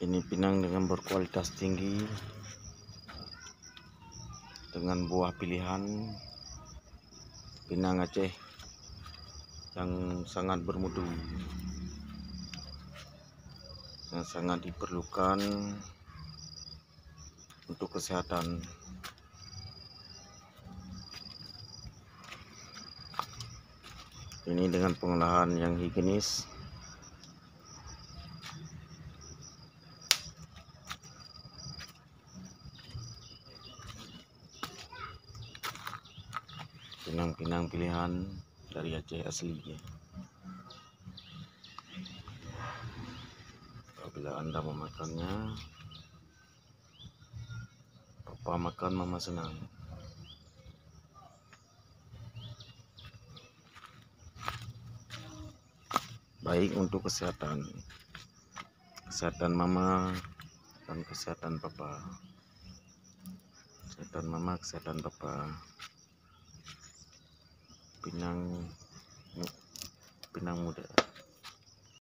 Ini pinang dengan berkualitas tinggi, dengan buah pilihan pinang Aceh yang sangat bermutu, yang sangat diperlukan untuk kesehatan. Ini dengan pengolahan yang higienis, pinang-pinang pilihan dari Aceh asli. Apabila Anda memakannya, Papa makan, Mama senang. Baik untuk kesehatan Mama dan kesehatan Papa. Kesehatan Mama, kesehatan Papa. Pinang muda.